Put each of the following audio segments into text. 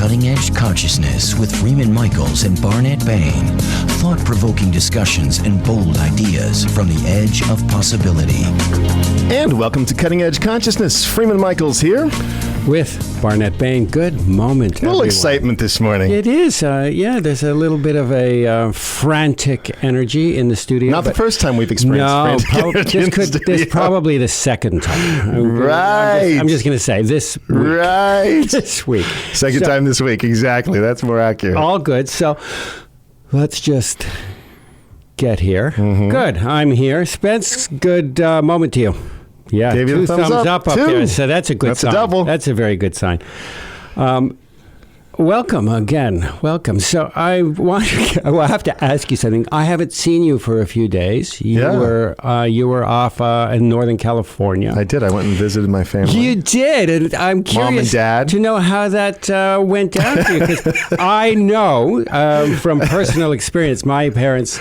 Cutting Edge Consciousness with Freeman Michaels and Barnet Bain. Thought-provoking discussions and bold ideas from the edge of possibility. And welcome to Cutting Edge Consciousness. Freeman Michaels here. With Barnet Bain. Good moment, A little everyone. excitement this morning. It is. There's a little bit of a frantic energy in the studio. Not the first time we've experienced frantic energy in the studio. This probably the second time. Right. I'm just going to say this week. Right. This week. Second time this week. Exactly. That's more accurate. All good. So let's just get here. Mm-hmm. Good. I'm here. Spence, good moment to you. Yeah, Gave you two the thumbs up there. So that's a good sign. That's a double. That's a very good sign. Welcome again. Welcome. So I have to ask you something. I haven't seen you for a few days. You were off in Northern California. I did. I went and visited my family. You did, and I'm curious Mom and Dad. to know how that went down for you. Because I know from personal experience, my parents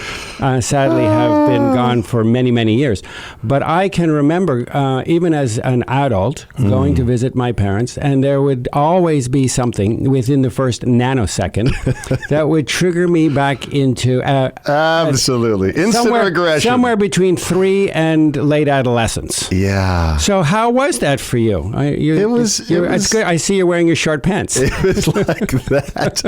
sadly have been gone for many, many years. But I can remember, even as an adult, going to visit my parents, and there would always be something within the first nanosecond that would trigger me back into absolutely instant regression, somewhere between 3 and late adolescence. Yeah. So how was that for you? It was it's good. I see you're wearing your short pants. It was like that.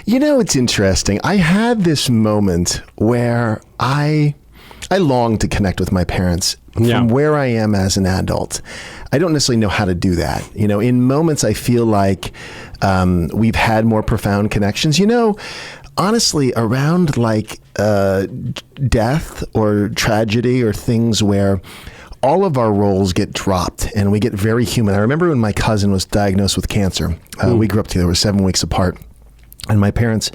It's interesting. I had this moment where I longed to connect with my parents from where I am as an adult. I don't necessarily know how to do that. In moments I feel like we've had more profound connections. Honestly, around like death or tragedy or things where all of our roles get dropped and we get very human. I remember when my cousin was diagnosed with cancer. We grew up together. We're 7 weeks apart. And my parents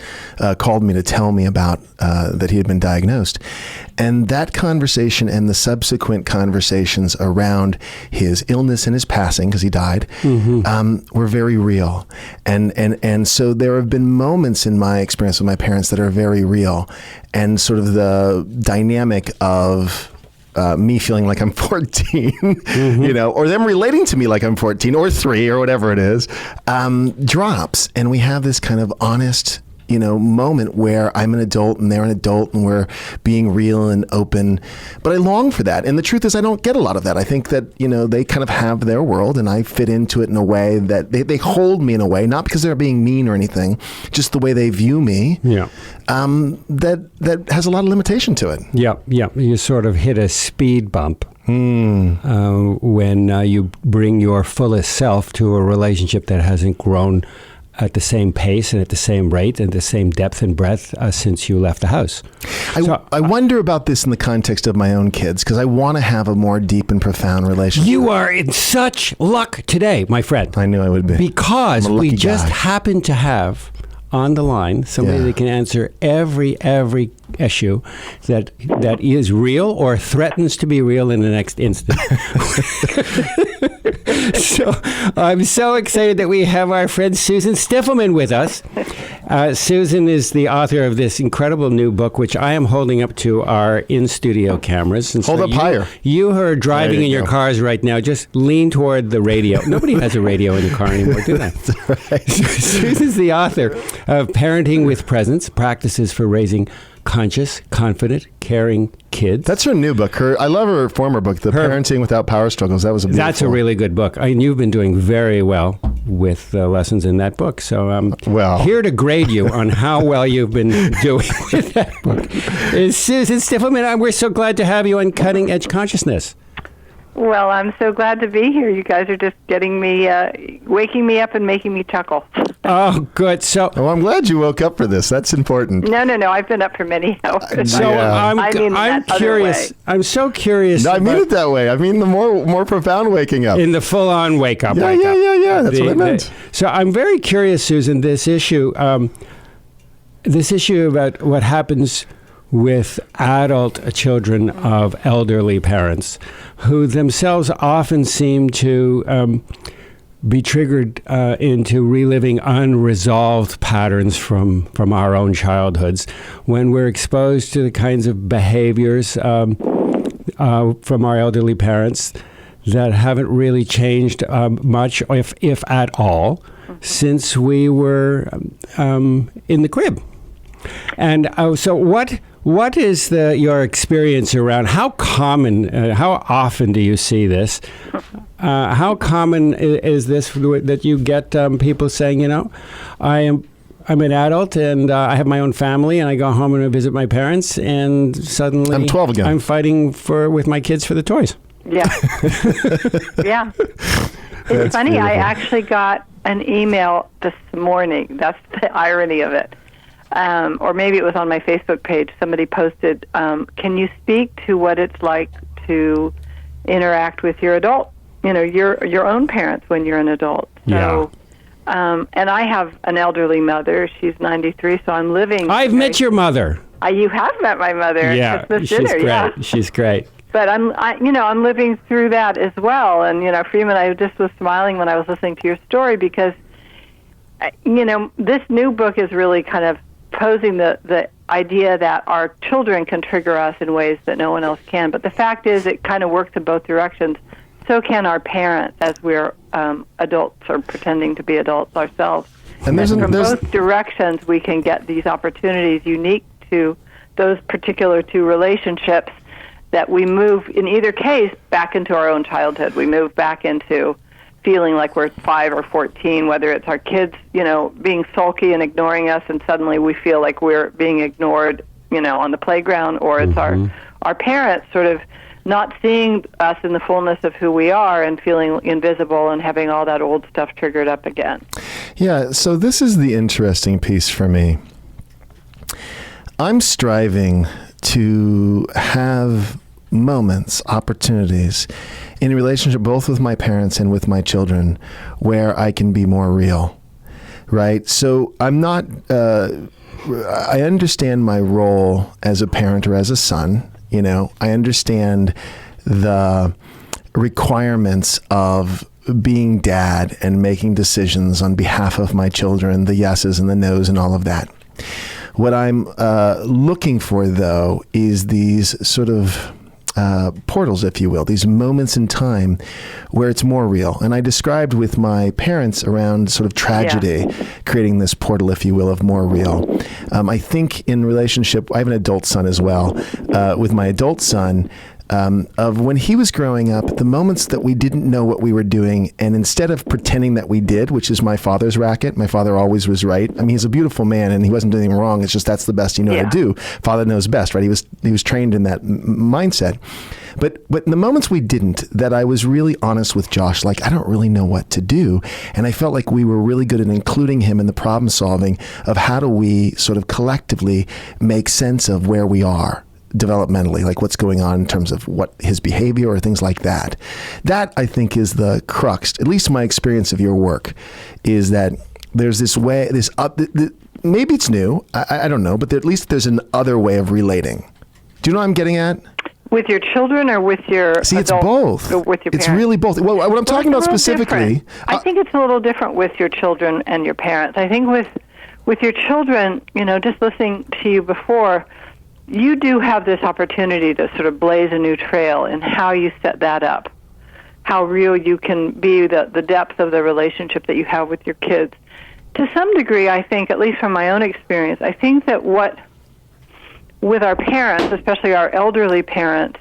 called me to tell me about that he had been diagnosed. And that conversation and the subsequent conversations around his illness and his passing, because he died, were very real. And so there have been moments in my experience with my parents that are very real. And sort of the dynamic of me feeling like I'm 14, or them relating to me like I'm 14 or 3 or whatever it is, drops. And we have this kind of honest, moment where I'm an adult and they're an adult and we're being real and open. But I long for that. And the truth is I don't get a lot of that. I think that, they kind of have their world and I fit into it in a way that they hold me in a way, not because they're being mean or anything, just the way they view me. Yeah. That has a lot of limitation to it. Yeah. You sort of hit a speed bump when you bring your fullest self to a relationship that hasn't grown at the same pace and at the same rate and the same depth and breadth since you left the house. I wonder about this in the context of my own kids, because I want to have a more deep and profound relationship. You are in such luck today, my friend. I knew I would be. Because we just happen to have on the line somebody that can answer every issue that is real or threatens to be real in the next instant. So I'm so excited that we have our friend Susan Stiffelman with us. Susan is the author of this incredible new book, which I am holding up to our in-studio cameras. And Hold up higher. You who are driving in your cars right now, just lean toward the radio. Nobody has a radio in the car anymore, do they? That's right. Susan's the author of Parenting with Presence, Practices for Raising Conscious, Confident, Caring Kids. That's her new book. I love her former book, Parenting Without Power Struggles. That was That's a really good book. You've been doing very well with the lessons in that book. So I'm here to grade you on how well you've been doing with that book. Is Susan Stiffelman. We're so glad to have you on Cutting Edge Consciousness. Well, I'm so glad to be here. You guys are just getting me, waking me up and making me chuckle. Oh, good. So, I'm glad you woke up for this. That's important. No. I've been up for many hours. So I'm curious. I'm so curious. No, I mean it that way. I mean the more profound waking up. In the full-on wake up. Yeah. That's what I meant. So I'm very curious, Susan. This issue about what happens with adult children of elderly parents who themselves often seem to be triggered into reliving unresolved patterns from our own childhoods when we're exposed to the kinds of behaviors from our elderly parents that haven't really changed much, if at all. since we were in the crib. And so what is your experience around how often do you see this? How common is this that you get people saying, I'm an adult and I have my own family and I go home and I visit my parents and suddenly I'm 12 again. I'm fighting with my kids for the toys. Yeah. Yeah. It's funny. Beautiful. I actually got an email this morning. That's the irony of it. Or maybe it was on my Facebook page. Somebody posted, can you speak to what it's like to interact with your adult, your own parents when you're an adult? So, and I have an elderly mother. She's 93, so I'm living. I've met your mother. You have met my mother. Yeah, Christmas she's dinner, great. yeah. She's great. But I'm living through that as well. And, Freeman, I just was smiling when I was listening to your story because, this new book is really kind of posing the idea that our children can trigger us in ways that no one else can. But the fact is it kind of works in both directions. So can our parents as we're adults or pretending to be adults ourselves. And from both directions, we can get these opportunities unique to those particular two relationships that we move, in either case, back into our own childhood. We move back into feeling like we're 5 or 14, whether it's our kids, being sulky and ignoring us, and suddenly we feel like we're being ignored, on the playground, or it's our parents sort of not seeing us in the fullness of who we are and feeling invisible and having all that old stuff triggered up again. Yeah, so this is the interesting piece for me. I'm striving to have moments, opportunities in a relationship both with my parents and with my children where I can be more real, right? So I'm not, I understand my role as a parent or as a son. I understand the requirements of being dad and making decisions on behalf of my children, the yeses and the nos and all of that. What I'm looking for, though, is these sort of portals, if you will, these moments in time where it's more real. And I described with my parents around sort of tragedy, creating this portal, if you will, of more real. I think in relationship, I have an adult son as well, with my adult son, of when he was growing up, the moments that we didn't know what we were doing, and instead of pretending that we did, which is my father's racket, my father always was right. I mean, he's a beautiful man, and he wasn't doing anything wrong. It's just that's the best you know how to do. Father knows best, right? He was trained in that mindset. But in the moments we didn't, that I was really honest with Josh, like, I don't really know what to do. And I felt like we were really good at including him in the problem solving of how do we sort of collectively make sense of where we are developmentally, like what's going on in terms of what his behavior or things like that. That, I think, is the crux, at least my experience of your work, is that there's this way, maybe it's new, I don't know, but at least there's an other way of relating. Do you know what I'm getting at? With your children or with your See, it's both. With your parents? It's really both. Well, what I'm talking about specifically... I think it's a little different with your children and your parents. I think with your children, just listening to you before, you do have this opportunity to sort of blaze a new trail in how you set that up, how real you can be, the depth of the relationship that you have with your kids. To some degree, I think, at least from my own experience, I think that with our parents, especially our elderly parents,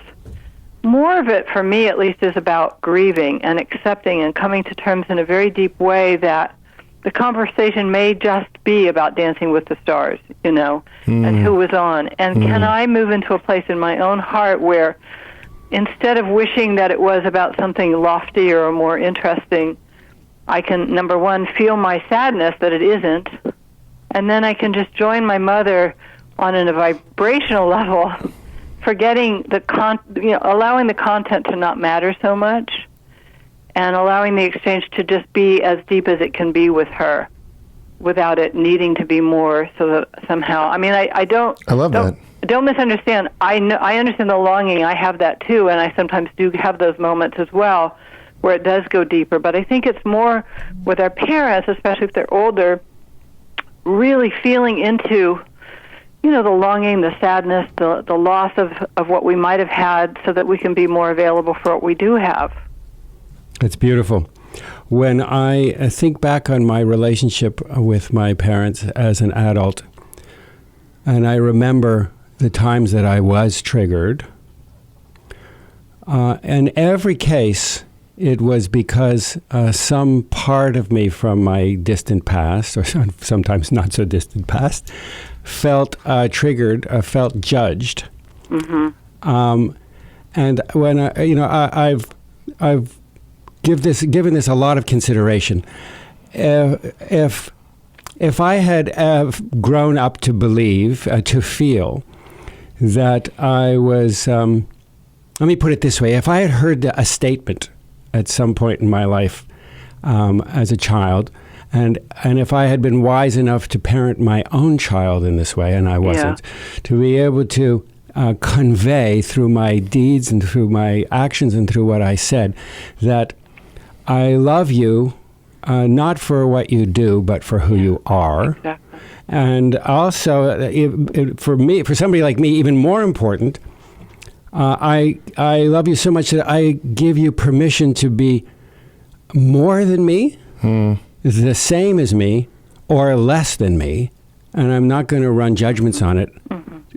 more of it, for me at least, is about grieving and accepting and coming to terms in a very deep way that the conversation may just be about Dancing with the Stars, and who was on. And can I move into a place in my own heart where instead of wishing that it was about something loftier or more interesting, I can, number one, feel my sadness that it isn't, and then I can just join my mother on a vibrational level, forgetting allowing the content to not matter so much, and allowing the exchange to just be as deep as it can be with her, without it needing to be more. So that somehow, I mean, I love that. Don't misunderstand. I understand the longing. I have that too, and I sometimes do have those moments as well, where it does go deeper. But I think it's more with our parents, especially if they're older, really feeling into, the longing, the sadness, the loss of what we might have had, so that we can be more available for what we do have. It's beautiful. when I think back on my relationship with my parents as an adult, and I remember the times that I was triggered, in every case, it was because some part of me from my distant past, or sometimes not so distant past, felt triggered, felt judged. Mm-hmm. And when I've given this a lot of consideration. If I had grown up to believe, to feel that I was, let me put it this way: if I had heard a statement at some point in my life as a child, and if I had been wise enough to parent my own child in this way, and I wasn't, to be able to convey through my deeds and through my actions and through what I said that I love you, not for what you do, but for who you are. Exactly. And also, for me, for somebody like me, even more important, I love you so much that I give you permission to be more than me, the same as me, or less than me, and I'm not going to run judgments on it.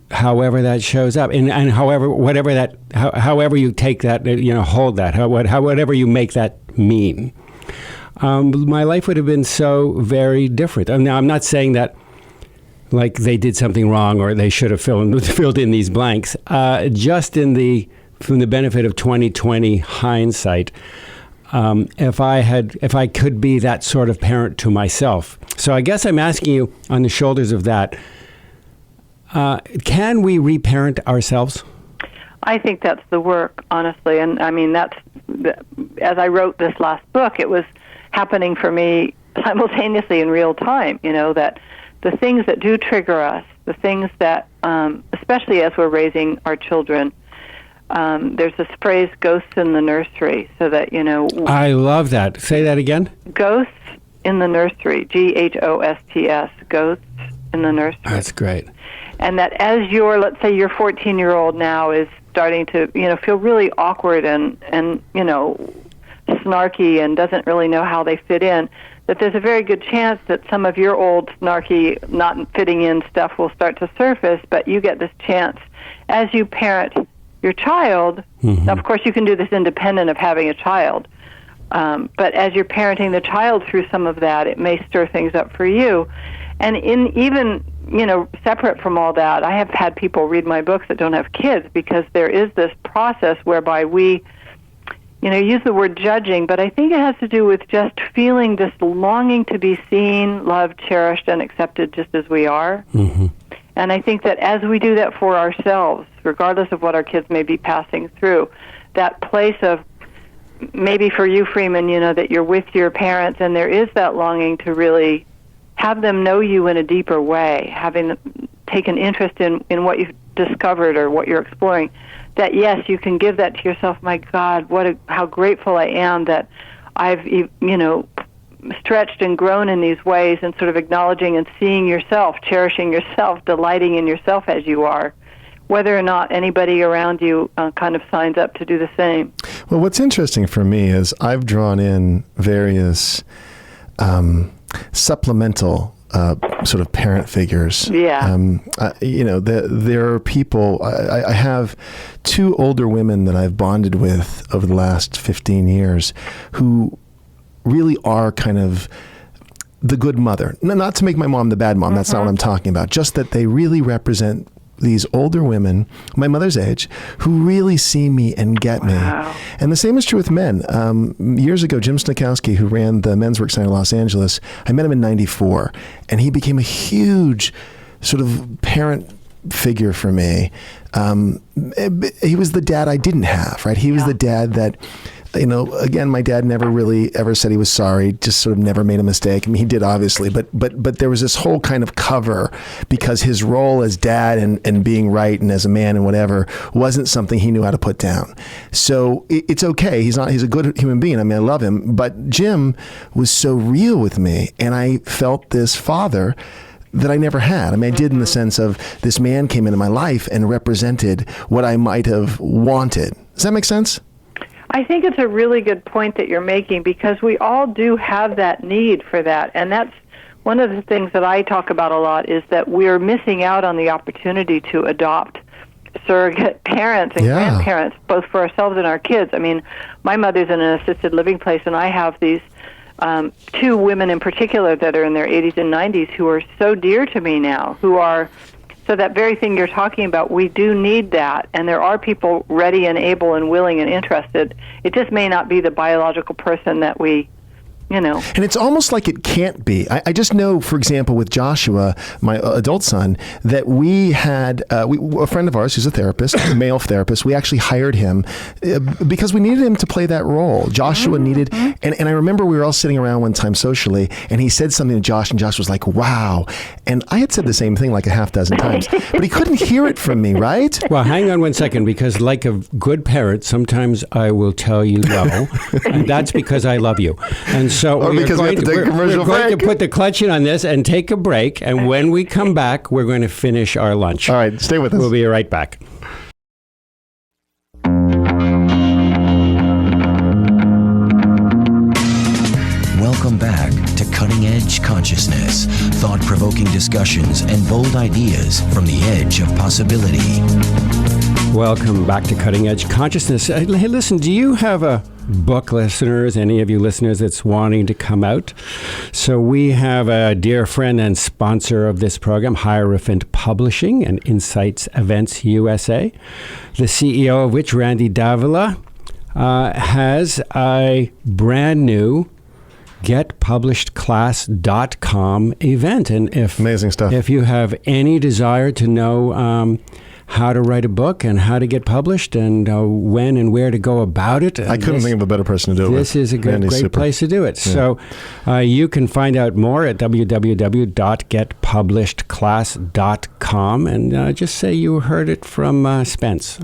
However that shows up, and however you take that, hold that, whatever you make that mean. My life would have been so very different. Now, I'm not saying that like they did something wrong or they should have filled in these blanks. Just from the benefit of 20/20 hindsight, if I could be that sort of parent to myself. So I guess I'm asking you on the shoulders of that. Can we reparent ourselves? I think that's the work, honestly. And I mean, as I wrote this last book, it was happening for me simultaneously in real time, that the things that do trigger us, the things that, especially as we're raising our children, there's this phrase, ghosts in the nursery, so that, I love that. Say that again. Ghosts in the nursery, GHOSTS, ghosts in the nursery. That's great. And that as let's say your 14-year-old now is starting to, feel really awkward and snarky and doesn't really know how they fit in, that there's a very good chance that some of your old snarky, not fitting in stuff will start to surface, but you get this chance as you parent your child. Mm-hmm. Now, of course, you can do this independent of having a child, but as you're parenting the child through some of that, it may stir things up for you. And even separate from all that, I have had people read my books that don't have kids because there is this process whereby we, use the word judging, but I think it has to do with just feeling this longing to be seen, loved, cherished, and accepted just as we are. Mm-hmm. And I think that as we do that for ourselves, regardless of what our kids may be passing through, that place of, maybe for you, Freeman, that you're with your parents and there is that longing to really have them know you in a deeper way, having them take an interest in what you've discovered or what you're exploring, that yes, you can give that to yourself. My God, how grateful I am that I've, stretched and grown in these ways, and sort of acknowledging and seeing yourself, cherishing yourself, delighting in yourself as you are, whether or not anybody around you kind of signs up to do the same. Well, what's interesting for me is I've drawn in various supplemental sort of parent figures. Yeah. There are people, I have two older women that I've bonded with over the last 15 years who really are kind of the good mother. Not to make my mom the bad mom, that's not what I'm talking about. Just that they really represent these older women, my mother's age, who really see me and get me. And the same is true with men. Years ago, Jim Snikowski, who ran the Men's Work Center in Los Angeles, I met him in 94, and he became a huge sort of parent figure for me. He was the dad I didn't have, right? He was the dad that, again, my dad never really ever said he was sorry, just sort of never made a mistake. I mean, he did, obviously, but there was this whole kind of cover because his role as dad and being right and as a man and whatever wasn't something he knew how to put down. So it's okay. He's a good human being. I mean, I love him, but Jim was so real with me, and I felt this father that I never had. I mean, I did in the sense of this man came into my life and represented what I might have wanted. Does that make sense? I think it's a really good point that you're making, because we all do have that need for that. And that's one of the things that I talk about a lot, is that we're missing out on the opportunity to adopt surrogate parents and grandparents, both for ourselves and our kids. I mean, my mother's in an assisted living place, and I have these two women in particular that are in their 80s and 90s who are so dear to me now, who are, so that very thing you're talking about, we do need that, and there are people ready and able and willing and interested. It just may not be the biological person that we, And it's almost like it can't be. I just know, for example, with Joshua, my adult son, that we had a friend of ours who's a therapist, a male therapist. We actually hired him because we needed him to play that role. Joshua needed, and I remember we were all sitting around one time socially, and he said something to Josh, and Josh was like, "Wow." And I had said the same thing like a half dozen times, but he couldn't hear it from me, right? Well, hang on one second, because like a good parent, sometimes I will tell you no, and that's because I love you. And so we're going to put the clutch in on this and take a break. And when we come back, we're going to finish our lunch. All right, stay with us. We'll be right back. Welcome back to Cutting Edge Consciousness, thought-provoking discussions and bold ideas from the edge of possibility. Welcome back to Cutting Edge Consciousness. Hey, listen, do you have a book, listeners, any of you listeners that's wanting to come out? So we have a dear friend and sponsor of this program, Hierophant Publishing and Insights Events USA, the CEO of which, Randy Davila, has a brand new getpublishedclass.com event. And amazing stuff. If you have any desire to know how to write a book and how to get published and when and where to go about it, I couldn't think of a better person to do it with. This is a great place to do it. Yeah. So you can find out more at www.getpublishedclass.com, and just say you heard it from Spence.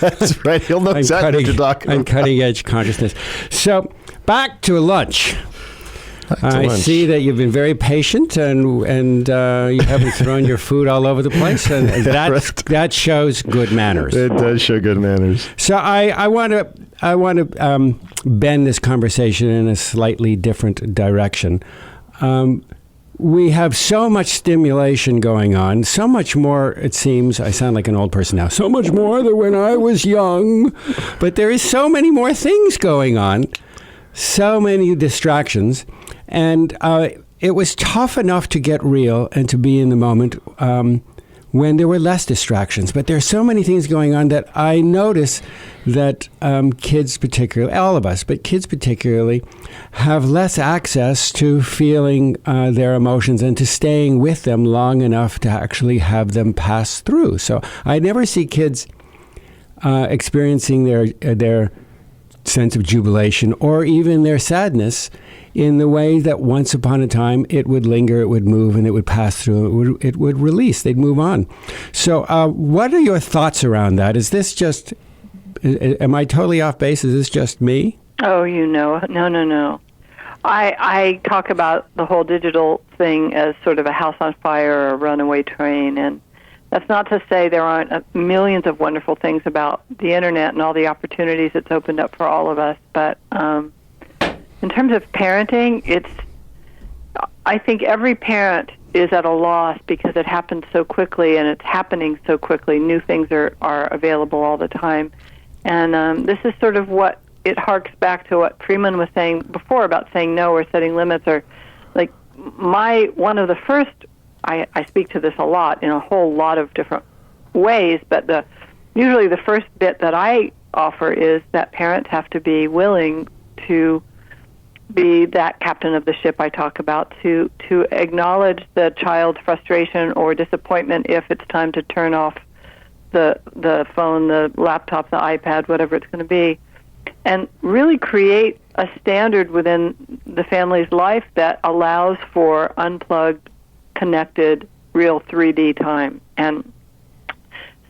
That's right. He'll know exactly what you're talking about. On Cutting Edge Consciousness. So back to lunch. I see that you've been very patient, and you haven't thrown your food all over the place, and that shows good manners. It does show good manners. So I want to bend this conversation in a slightly different direction. We have so much stimulation going on, so much more, it seems, I sound like an old person now, so much more than when I was young, but there is so many more things going on, so many distractions. And it was tough enough to get real and to be in the moment when there were less distractions. But there are so many things going on that I notice that kids particularly, all of us, but kids particularly, have less access to feeling their emotions and to staying with them long enough to actually have them pass through. So I never see kids experiencing their sense of jubilation or even their sadness in the way that once upon a time it would linger, it would move, and it would pass through, it would release, they'd move on. So what are your thoughts around that? Is this just, am I totally off base? Is this just me? Oh, no. I talk about the whole digital thing as sort of a house on fire or a runaway train, and that's not to say there aren't millions of wonderful things about the internet and all the opportunities it's opened up for all of us, but in terms of parenting, I think every parent is at a loss because it happens so quickly and it's happening so quickly. New things are available all the time. And this is sort of what it harks back to what Freeman was saying before about saying no or setting limits, or like one of the first, I speak to this a lot in a whole lot of different ways, but usually the first bit that I offer is that parents have to be willing to be that captain of the ship I talk about, to acknowledge the child's frustration or disappointment if it's time to turn off the phone, the laptop, the iPad, whatever it's going to be, and really create a standard within the family's life that allows for unplugged, connected, real 3D time. And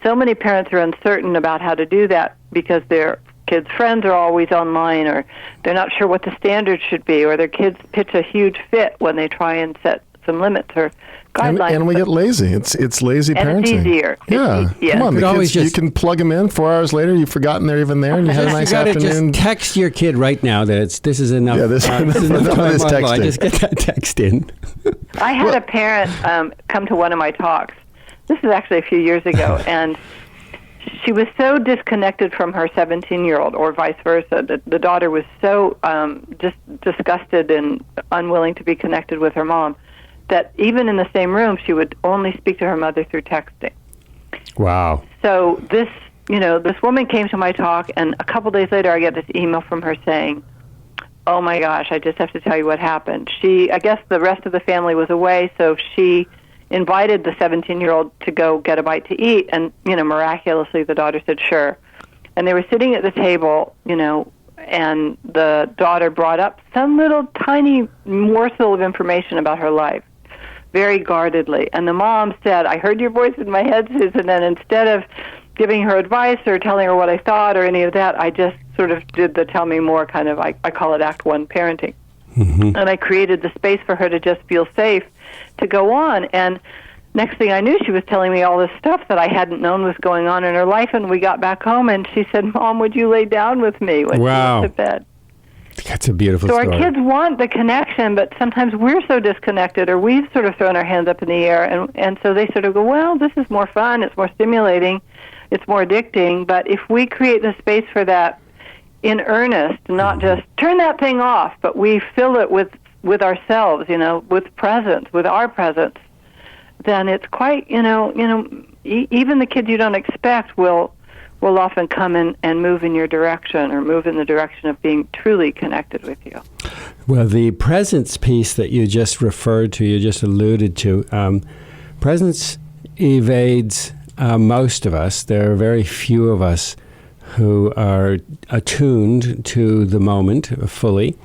so many parents are uncertain about how to do that because their kids' friends are always online, or they're not sure what the standard should be, or their kids pitch a huge fit when they try and set some limits or guidelines. And we get lazy. It's lazy and parenting. It's easier. Yeah. Come on, the kids, you can plug them in 4 hours later. You've forgotten they're even there, and you had a nice afternoon. Just text your kid right now that this is enough. Yeah, this is enough time online. Just get that text in. I had a parent come to one of my talks. This is actually a few years ago, and she was so disconnected from her 17-year-old, or vice versa. The daughter was so just disgusted and unwilling to be connected with her mom that even in the same room, she would only speak to her mother through texting. Wow. So this woman came to my talk, and a couple days later, I get this email from her saying, "Oh my gosh, I just have to tell you what happened." I guess the rest of the family was away, so she invited the 17-year-old to go get a bite to eat, and, miraculously the daughter said sure. And they were sitting at the table, and the daughter brought up some little tiny morsel of information about her life, very guardedly. And the mom said, "I heard your voice in my head, Susan," and instead of giving her advice or telling her what I thought or any of that, I just sort of did the tell me more kind of, I call it Act 1 parenting. Mm-hmm. And I created the space for her to just feel safe to go on. And next thing I knew, she was telling me all this stuff that I hadn't known was going on in her life. And we got back home, and she said, "Mom, would you lay down with me when she went to bed?" That's a beautiful story. So our kids want the connection, but sometimes we're so disconnected, or we've sort of thrown our hands up in the air, and so they sort of go, "Well, this is more fun, it's more stimulating, it's more addicting." But if we create the space for that in earnest, not just turn that thing off, but we fill it with ourselves, with presence, with our presence, then it's quite, even the kids you don't expect will often come in and move in your direction, or move in the direction of being truly connected with you. Well, the presence piece that you just referred to, you just alluded to, presence evades most of us. There are very few of us who are attuned to the moment fully,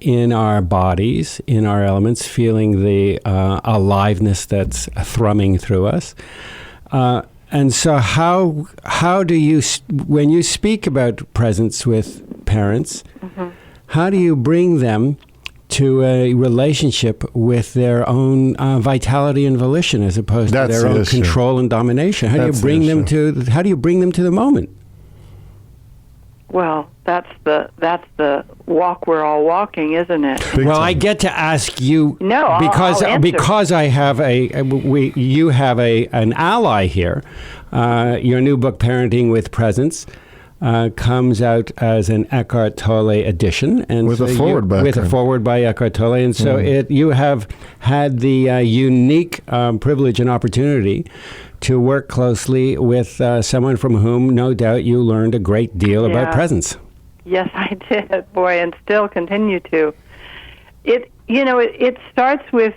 in our bodies, in our elements, feeling the aliveness that's thrumming through us. And so how do you, when you speak about presence with parents, mm-hmm. how do you bring them to a relationship with their own vitality and volition, as opposed to their own control and domination? How do you bring them to the moment? Well, that's the walk we're all walking, isn't it? Well, I get to ask you because I have you have an ally here. Your new book, Parenting with Presence, comes out as an Eckhart Tolle edition, and with a foreword by Eckhart Tolle, and so you have had the unique privilege and opportunity to work closely with someone from whom, no doubt, you learned a great deal about presence. Yes, I did, boy, and still continue to. It starts with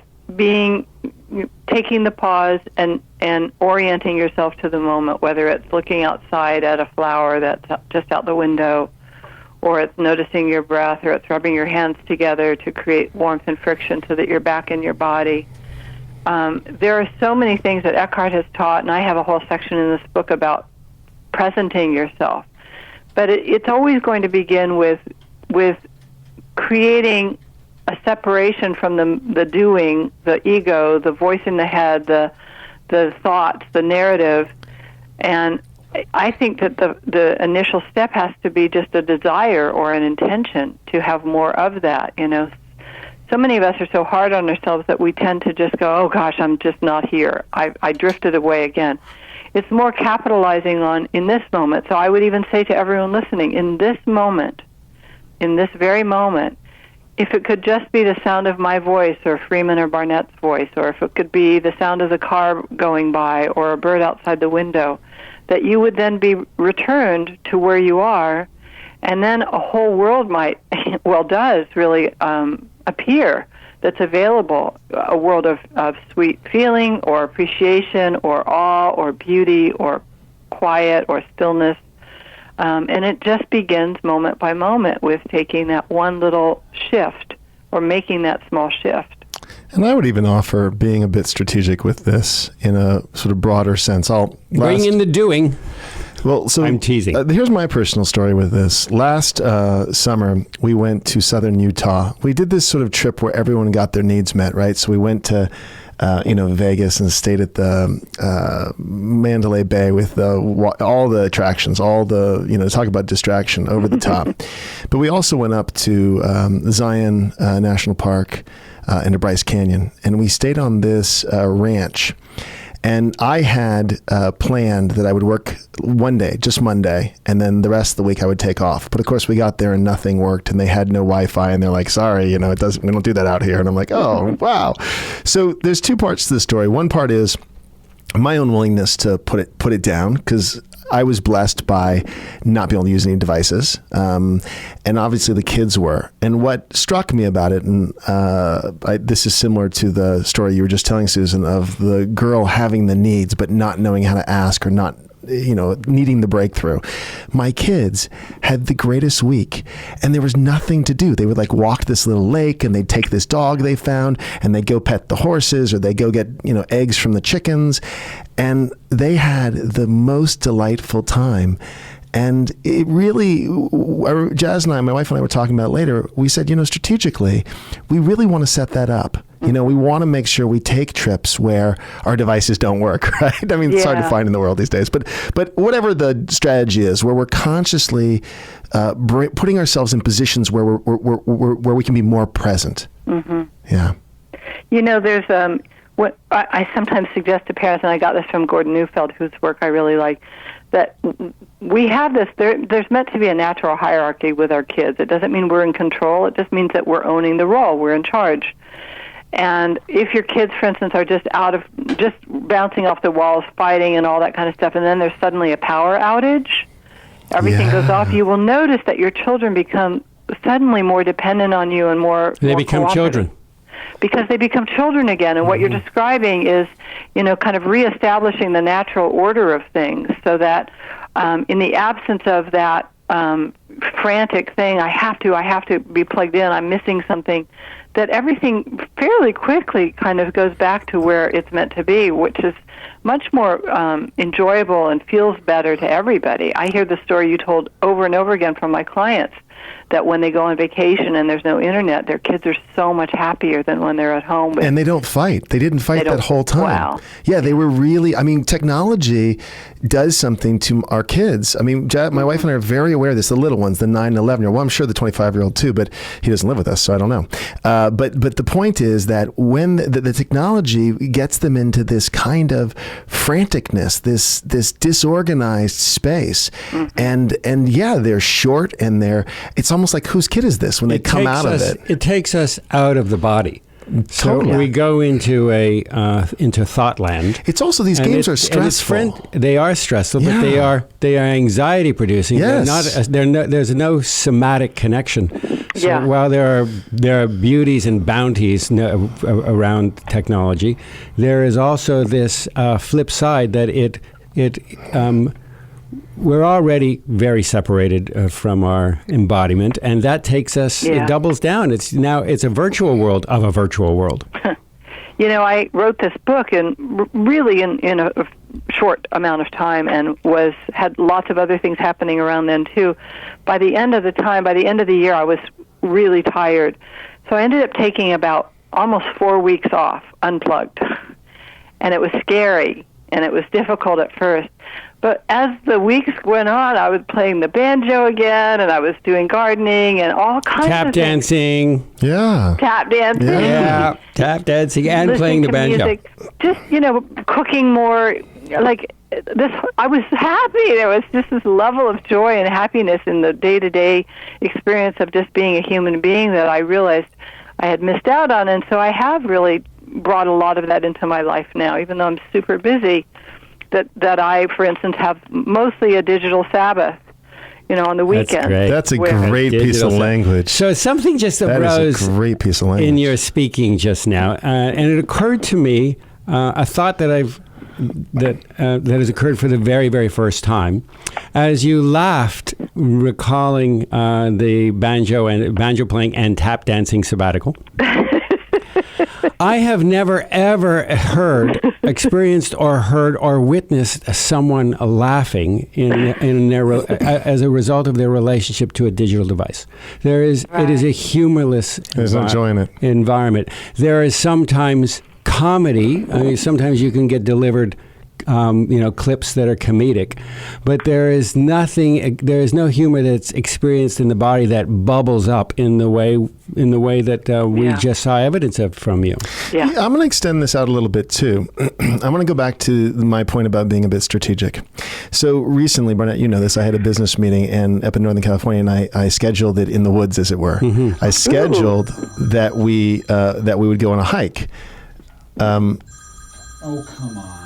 taking the pause and orienting yourself to the moment, whether it's looking outside at a flower that's just out the window, or it's noticing your breath, or it's rubbing your hands together to create warmth and friction so that you're back in your body. There are so many things that Eckhart has taught, and I have a whole section in this book about presenting yourself. But it's always going to begin with creating a separation from the doing, the ego, the voice in the head, the thoughts, the narrative. And I think that the initial step has to be just a desire or an intention to have more of that, So many of us are so hard on ourselves that we tend to just go, "Oh gosh, I'm just not here. I drifted away again." It's more capitalizing on in this moment. So I would even say to everyone listening, in this moment, in this very moment, if it could just be the sound of my voice, or Freeman or Barnett's voice, or if it could be the sound of the car going by, or a bird outside the window, that you would then be returned to where you are, and then a whole world does really appear that's available, a world of sweet feeling or appreciation or awe or beauty or quiet or stillness. And it just begins moment by moment with taking that one little shift, or making that small shift. And I would even offer being a bit strategic with this in a sort of broader sense. Bring in the doing. Well, so I'm teasing. Here's my personal story with this. Last summer, we went to southern Utah. We did this sort of trip where everyone got their needs met, right? So we went to Vegas and stayed at the Mandalay Bay with all the attractions, all the, talk about distraction over the top. But we also went up to Zion National Park and to Bryce Canyon, and we stayed on this ranch. And I had planned that I would work one day, just Monday, and then the rest of the week I would take off. But of course, we got there and nothing worked, and they had no Wi-Fi, and they're like, "Sorry, we don't do that out here." And I'm like, "Oh, wow." So there's two parts to the story. One part is my own willingness to put it down, because I was blessed by not being able to use any devices. And obviously the kids were. And what struck me about it, and this is similar to the story you were just telling, Susan, of the girl having the needs, but not knowing how to ask, or not needing the breakthrough. My kids had the greatest week, and there was nothing to do. They would walk this little lake, and they'd take this dog they found, and they'd go pet the horses, or they'd go get, eggs from the chickens. And they had the most delightful time. And it really, Jazz and I, my wife and I were talking about it later, we said, strategically, we really want to set that up. We want to make sure we take trips where our devices don't work, right? I mean, it's hard to find in the world these days. But whatever the strategy is, where we're consciously putting ourselves in positions where where we can be more present. Mm-hmm. Yeah. There's what I sometimes suggest to parents, and I got this from Gordon Neufeld, whose work I really like, that we have this, there's meant to be a natural hierarchy with our kids. It doesn't mean we're in control. It just means that we're owning the role. We're in charge. And if your kids, for instance, are just bouncing off the walls, fighting and all that kind of stuff, and then there's suddenly a power outage, everything goes off, you will notice that your children become suddenly more dependent on you and more become children. Because they become children again. And what you're describing is, kind of reestablishing the natural order of things, so that in the absence of that frantic thing, I have to be plugged in, I'm missing something, that everything fairly quickly kind of goes back to where it's meant to be, which is much more enjoyable and feels better to everybody. I hear the story you told over and over again from my clients, that when they go on vacation and there's no internet, their kids are so much happier than when they're at home. And they don't fight. They didn't fight that whole time. Wow. Yeah, they were really, technology does something to our kids. My wife and I are very aware of this, the little ones, the 9 and 11-year-old. Well, I'm sure the 25-year-old too, but he doesn't live with us, so I don't know. But the point is that when the technology gets them into this kind of franticness, this disorganized space, and they're short, and it's almost like, whose kid is this when they come out of it? It takes us out of the body. So Totally. we go into into thought land. It's also, these games are stressful. They are stressful, but they are anxiety producing. Yes. There's no somatic connection. So while there are beauties and bounties around technology, there is also this flip side that we're already very separated from our embodiment, and that takes us, it doubles down. It's a virtual world of a virtual world. I wrote this book really in a short amount of time, and had lots of other things happening around then too. By the end of the year, I was really tired. So I ended up taking about almost 4 weeks off, unplugged. And it was scary, and it was difficult at first. But as the weeks went on, I was playing the banjo again, and I was doing gardening and all kinds of tap dancing. things. Tap dancing. Yeah, tap dancing and playing the banjo. Music. Just, cooking more. I was happy. There was just this level of joy and happiness in the day-to-day experience of just being a human being that I realized I had missed out on. And so I have really brought a lot of that into my life now, even though I'm super busy. That I, for instance, have mostly a digital Sabbath, on the weekend. That's a great piece of language. So something just arose that is a great piece of language in your speaking just now, and it occurred to me a thought that has occurred for the very, very first time, as you laughed, recalling the banjo playing and tap dancing sabbatical. I have never, ever experienced or heard or witnessed someone laughing in their as a result of their relationship to a digital device. It is a humorless environment. There is sometimes comedy. I mean, sometimes you can get delivered clips that are comedic, but there is no humor that's experienced in the body that bubbles up in the way that we just saw evidence of from you. Yeah. I'm going to extend this out a little bit too. I'm going to go back to my point about being a bit strategic. So recently, Barnett, you know this, I had a business meeting up in Northern California, and I scheduled it in the woods, as it were. Mm-hmm. I scheduled that we would go on a hike. Oh, come on.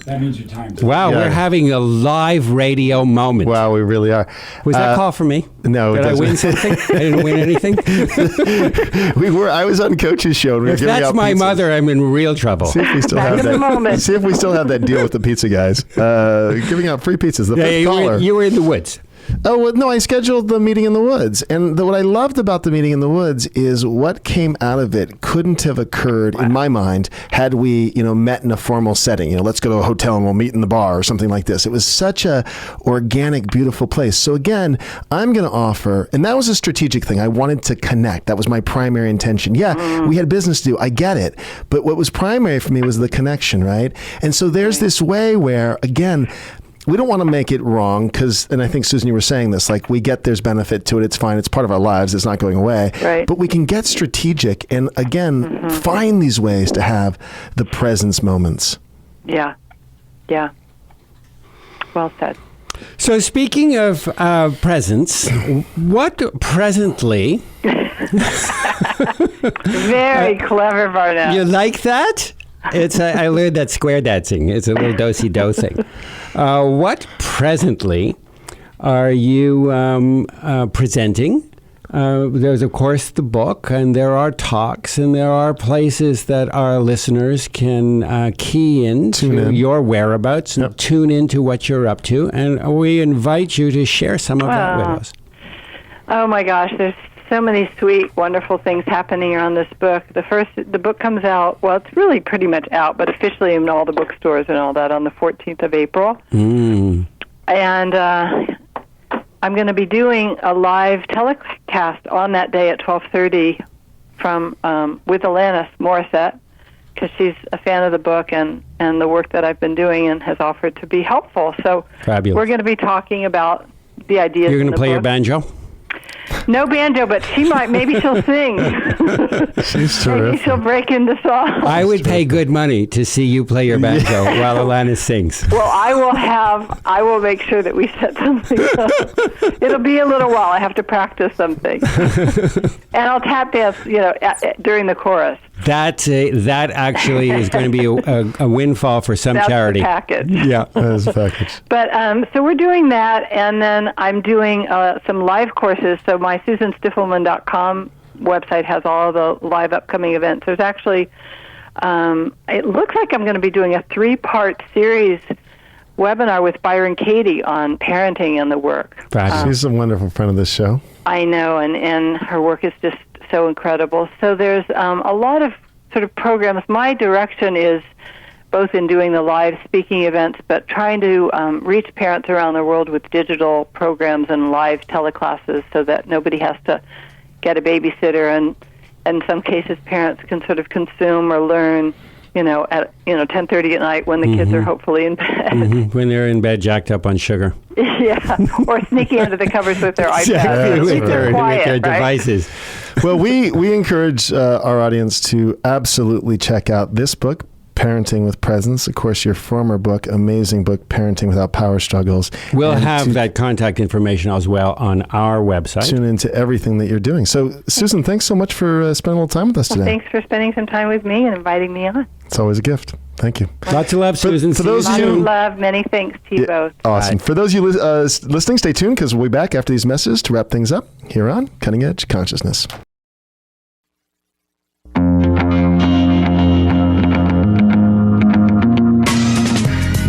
That means your time's up. Wow, we're having a live radio moment. Wow, we really are. Was that call for me? No. Did I win something? I didn't win anything? I was on Coach's show. And if that's my pizzas. Mother, I'm in real trouble. See if we still have that. See if we still have that deal with the pizza guys. Giving out free pizzas. The first caller. You were in the woods. Oh, well, no, I scheduled the meeting in the woods. And what I loved about the meeting in the woods is what came out of it couldn't have occurred in my mind had we, met in a formal setting. Let's go to a hotel and we'll meet in the bar or something like this. It was such a organic, beautiful place. So again, I'm going to offer, and that was a strategic thing. I wanted to connect. That was my primary intention. Yeah, we had business to do. I get it. But what was primary for me was the connection, right? And so there's this way where, again, we don't want to make it wrong and I think, Susan, you were saying this, like we get there's benefit to it. It's fine. It's part of our lives. It's not going away. Right. But we can get strategic and, again, find these ways to have the presence moments. Yeah. Yeah. Well said. So speaking of presence, what presently... Very clever, Barnett. You like that? I learned that square dancing. It's a little do-si-do thing. What presently are you presenting? There's, of course, the book, and there are talks, and there are places that our listeners can key into your whereabouts and tune into what you're up to. And we invite you to share some of that with us. Oh, my gosh. There's so many sweet, wonderful things happening around this book. The book comes out, well, it's really pretty much out, but officially in all the bookstores and all that on the 14th of April. And I'm going to be doing a live telecast on that day at 12:30 with Alanis Morissette, because she's a fan of the book and the work that I've been doing and has offered to be helpful. So Fabulous. We're going to be talking about the ideas. You're going to play your banjo? No banjo, but maybe she'll sing. She's terrific. Maybe she'll break into song. I would pay good money to see you play your banjo while Alanis sings. Well, I will make sure that we set something up. It'll be a little while. I have to practice something. And I'll tap dance, during the chorus. That actually is going to be a windfall for some charity. That's the package. Yeah, that's a package. But so we're doing that, and then I'm doing some live courses. So my SusanStiffelman.com website has all the live upcoming events. There's actually, it looks like I'm going to be doing a 3-part series webinar with Byron Katie on parenting and the work. She's a wonderful friend of this show. I know, and her work is just so incredible. So there's a lot of sort of programs. My direction is both in doing the live speaking events, but trying to reach parents around the world with digital programs and live teleclasses so that nobody has to get a babysitter, and in some cases parents can sort of consume or learn at 10:30 at night when the kids are hopefully in bed. When they're in bed, jacked up on sugar. Yeah, or sneaking under the covers with their iPads. Exactly. With their devices. Well, we encourage our audience to absolutely check out this book, Parenting with Presence. Of course, your former book, amazing book, Parenting Without Power Struggles. We'll have that contact information as well on our website. Tune into everything that you're doing. So, Susan, thanks so much for spending a little time with us today. Thanks for spending some time with me and inviting me on. It's always a gift. Thank you. Lots of love, Susan. For those of you, love, many thanks to you both. Awesome. For those of you listening, stay tuned because we'll be back after these messages to wrap things up here on Cutting Edge Consciousness.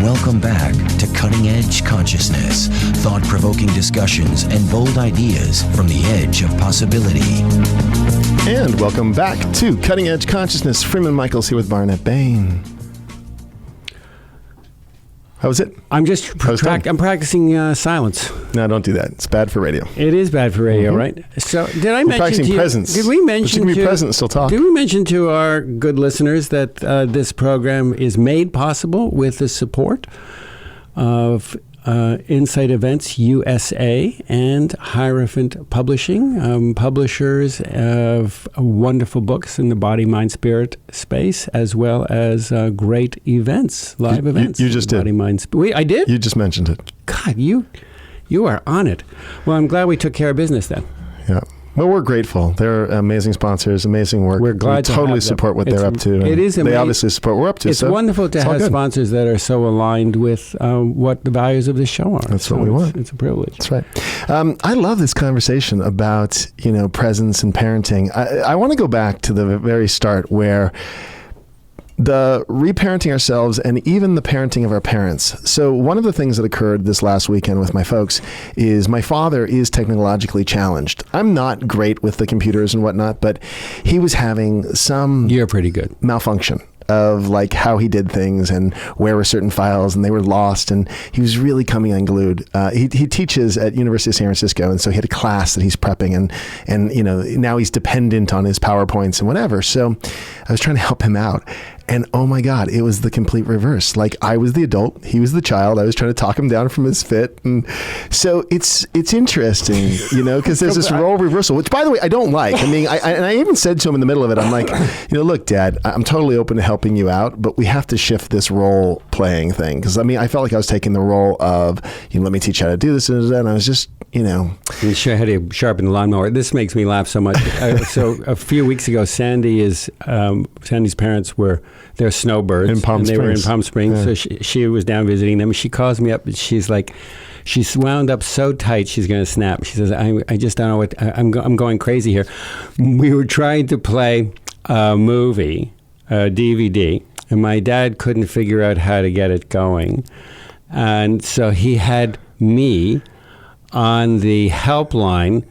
Welcome back to Cutting Edge Consciousness, thought-provoking discussions and bold ideas from the edge of possibility. And welcome back to Cutting Edge Consciousness. Freeman Michaels here with Barnet Bain. How was it? I'm just I'm practicing silence. No, don't do that. It's bad for radio. It is bad for radio, right? So did I mention practicing to you, presence. Did we mention but you can be present and still talk. Did we mention to our good listeners that this program is made possible with the support of Insight Events USA and Hierophant Publishing, publishers of wonderful books in the body, mind, spirit space, as well as great events, live events. You just did. Body, mind, I did? You just mentioned it. God, you are on it. Well, I'm glad we took care of business then. Yeah. Well, we're grateful. They're amazing sponsors, amazing work. We're glad to totally have them. support what they're up to. It is amazing. They obviously support what we're up to. It's wonderful to have sponsors that are so aligned with what the values of the show are. That's what we want. It's a privilege. That's right. I love this conversation about presence and parenting. I want to go back to the very start where the reparenting ourselves and even the parenting of our parents. So one of the things that occurred this last weekend with my folks is my father is technologically challenged. I'm not great with the computers and whatnot, but he was having some You're pretty good. malfunction of like how he did things and where were certain files and they were lost, and he was really coming unglued. He teaches at University of San Francisco, and so he had a class that he's prepping, and now he's dependent on his PowerPoints and whatever. So I was trying to help him out. And oh my God, it was the complete reverse. Like I was the adult, he was the child. I was trying to talk him down from his fit. And so it's interesting, because there's this role reversal, which by the way, I don't like. I mean, I even said to him in the middle of it, I'm like, look, Dad, I'm totally open to helping you out, but we have to shift this role playing thing. Cause I mean, I felt like I was taking the role of, let me teach you how to do this. And I was just, You sure had to sharpen the lawnmower. This makes me laugh so much. So a few weeks ago, Sandy's parents they're snowbirds. In Palm Springs. They were in Palm Springs. Yeah. So she was down visiting them. She calls me up and she's like, she's wound up so tight she's going to snap. She says, I just don't know what, I'm going crazy here. We were trying to play a movie, a DVD, and my dad couldn't figure out how to get it going. And so he had me on the helpline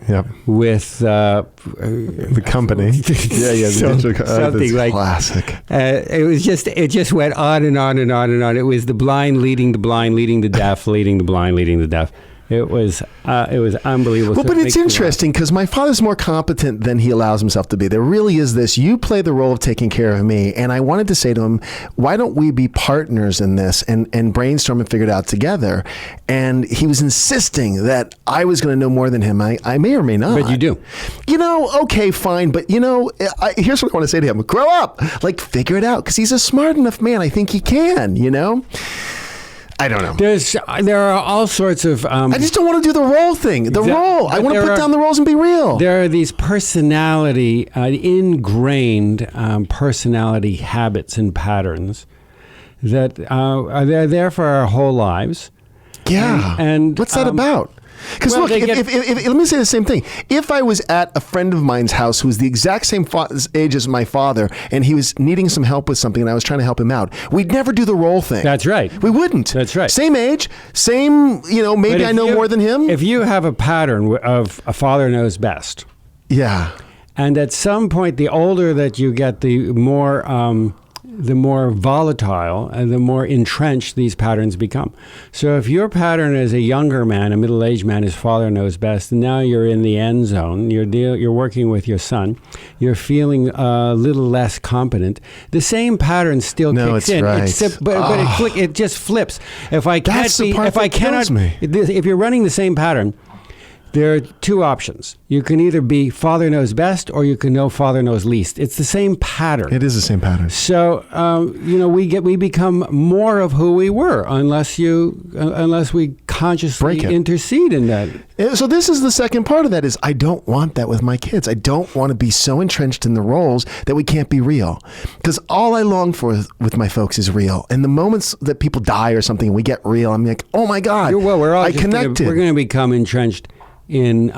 with the company. Something like classic. It just went on and on and on and on. It was the blind leading the blind, leading the deaf, leading the blind, leading the deaf. It was unbelievable. Well, but it's interesting because my father's more competent than he allows himself to be. There really is this. You play the role of taking care of me. And I wanted to say to him, why don't we be partners in this and brainstorm and figure it out together? And he was insisting that I was going to know more than him. I may or may not. But you do. Okay, fine. But, here's what I want to say to him. Grow up. Like, figure it out. Because he's a smart enough man. I think he can, I don't know. There are all sorts of... I just don't want to do the role thing. The role. I want to put down the roles and be real. There are these ingrained personality habits and patterns that they're there for our whole lives. Yeah. And what's that about? Because look, if, let me say the same thing. If I was at a friend of mine's house who was the exact same age as my father, and he was needing some help with something, and I was trying to help him out, we'd never do the role thing. That's right. We wouldn't. That's right. Same age, same, maybe I know more than him. If you have a pattern of a father knows best. Yeah. And at some point, the older that you get, the more volatile and the more entrenched these patterns become. So if your pattern as a younger man, a middle-aged man, his father knows best, and now you're in the end zone, you're working with your son, you're feeling a little less competent, the same pattern still kicks in. Right. But it just flips. If you're running the same pattern, there are two options. You can either be father knows best, or you can know father knows least. It's the same pattern. It is the same pattern. So, we become more of who we were unless we consciously intercede in that. So this is the second part of that is I don't want that with my kids. I don't want to be so entrenched in the roles that we can't be real. Because all I long for with my folks is real. And the moments that people die or something and we get real, I'm like, oh my God, I connected. We're going to become entrenched in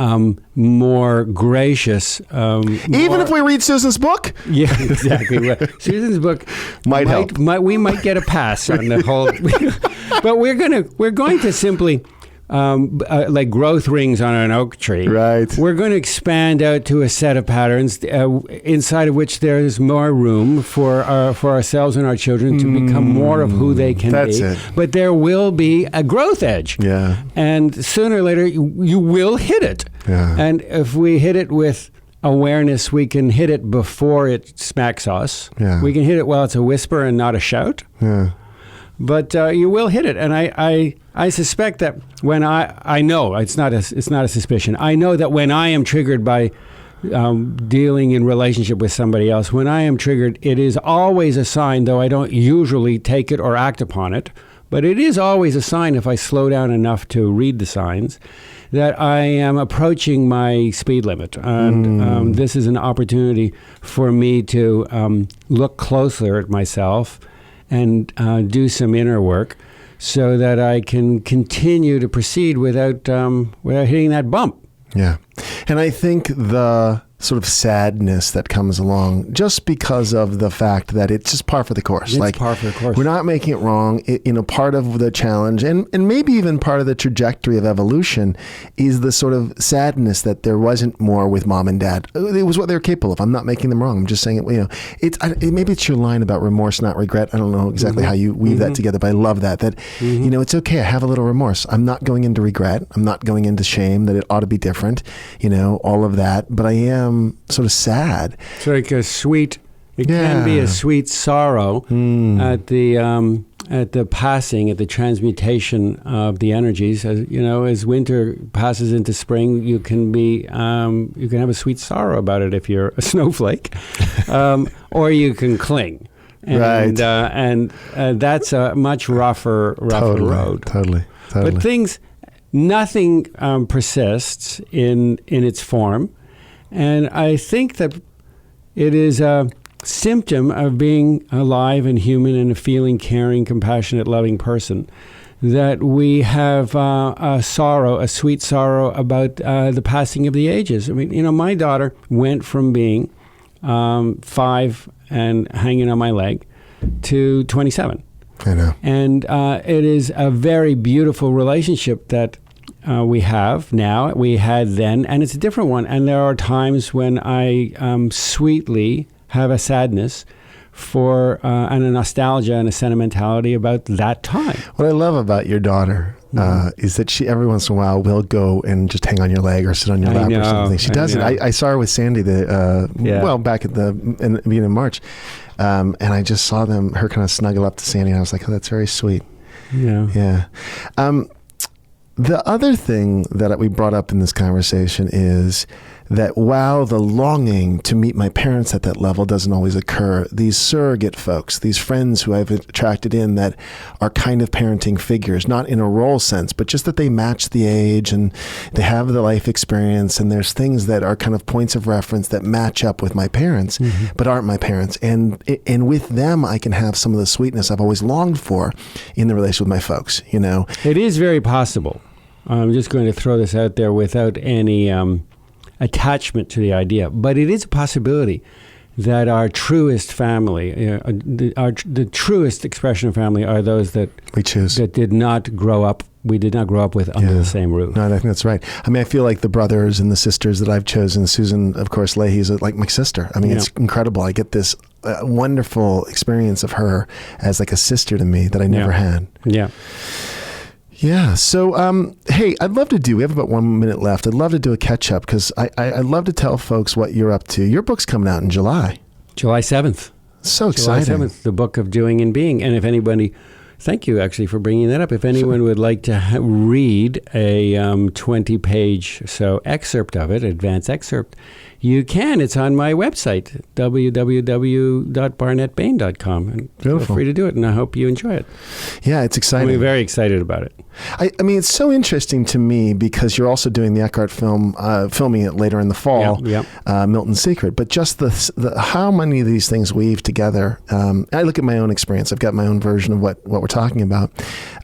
more gracious... Even if we read Susan's book? Yeah, exactly. Susan's book might help. We might get a pass on the whole... But we're going to simply like growth rings on an oak tree. Right. We're going to expand out to a set of patterns inside of which there's more room for ourselves and our children to become more of who they can That's be. it. But there will be a growth edge. Yeah. And sooner or later, you will hit it. Yeah. And if we hit it with awareness, we can hit it before it smacks us. Yeah. We can hit it while it's a whisper and not a shout. Yeah. But you will hit it, and I suspect that when I know it's not a suspicion. I know that when I am triggered by dealing in relationship with somebody else, when I am triggered, it is always a sign, though I don't usually take it or act upon it, but it is always a sign if I slow down enough to read the signs that I am approaching my speed limit. And this is an opportunity for me to look closer at myself and do some inner work so that I can continue to proceed without hitting that bump. Yeah. And I think the sort of sadness that comes along just because of the fact that it's just par for the course. It's par for the course. We're not making it wrong. Part of the challenge and maybe even part of the trajectory of evolution is the sort of sadness that there wasn't more with mom and dad. It was what they were capable of. I'm not making them wrong. I'm just saying it, maybe it's your line about remorse, not regret. I don't know exactly how you weave that together, but I love that it's okay. I have a little remorse. I'm not going into regret. I'm not going into shame that it ought to be different, all of that. But I am sort of sad. It's like a sweet, can be a sweet sorrow at the passing, at the transmutation of the energies. As winter passes into spring, you can have a sweet sorrow about it if you're a snowflake, or you can cling. And, right. And that's a much rougher road. Totally. But nothing persists in its form. And I think that it is a symptom of being alive and human and a feeling, caring, compassionate, loving person that we have a sweet sorrow about the passing of the ages. I mean, my daughter went from being 5 and hanging on my leg to 27. I know. And it is a very beautiful relationship that we have now, we had then, and it's a different one. And there are times when I sweetly have a sadness for and a nostalgia and a sentimentality about that time. What I love about your daughter is that she every once in a while will go and just hang on your leg or sit on your lap or something. She does it. I saw her with Sandy back at the beginning of March, and I just saw her kind of snuggle up to Sandy, and I was like, oh, that's very sweet. Yeah. The other thing that we brought up in this conversation is that while the longing to meet my parents at that level doesn't always occur, these surrogate folks, these friends who I've attracted in that are kind of parenting figures, not in a role sense, but just that they match the age and they have the life experience, and there's things that are kind of points of reference that match up with my parents, but aren't my parents. And with them, I can have some of the sweetness I've always longed for in the relationship with my folks, It is very possible. I'm just going to throw this out there without any attachment to the idea, but it is a possibility that our truest family, the truest expression of family, are those that we choose, that did not grow up. We did not grow up with under the same roof. No, I think that's right. I mean, I feel like the brothers and the sisters that I've chosen, Susan, of course, Leahy's like my sister. I mean, it's incredible. I get this wonderful experience of her as like a sister to me that I never had. Yeah. Yeah. So, hey, we have about 1 minute left. I'd love to do a catch up because I'd love to tell folks what you're up to. Your book's coming out in July. July 7th. So exciting. July 7th, the book of Doing and Being. And if anybody, thank you actually for bringing that up. If anyone would like to read a 20-page excerpt of it, advanced excerpt, you can. It's on my website, www.barnetbain.com. And Beautiful. Feel free to do it, and I hope you enjoy it. Yeah, it's exciting. I'm very excited about it. I mean, it's so interesting to me because you're also doing the Eckhart film, filming it later in the fall, Milton's Secret. But just the how many of these things weave together. I look at my own experience. I've got my own version of what we're talking about.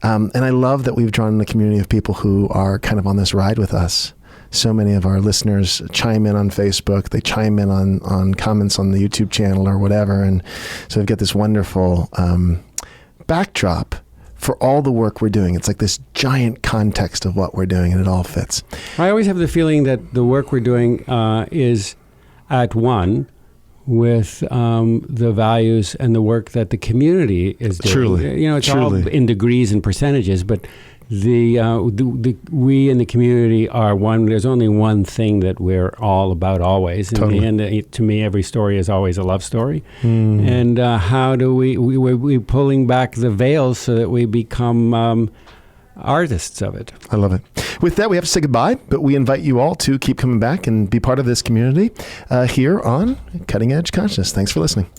And I love that we've drawn a community of people who are kind of on this ride with us. So many of our listeners chime in on Facebook. They chime in on comments on the YouTube channel or whatever. And so we've got this wonderful backdrop for all the work we're doing. It's like this giant context of what we're doing, and it all fits. I always have the feeling that the work we're doing is at one with the values and the work that the community is doing. Truly. It's all in degrees and percentages, but we in the community are one. There's only one thing that we're all about always. In the end, to me, every story is always a love story. And how do we're pulling back the veils so that we become artists of it. I love it. With that, we have to say goodbye, but we invite you all to keep coming back and be part of this community here on Cutting Edge Consciousness. Thanks for listening.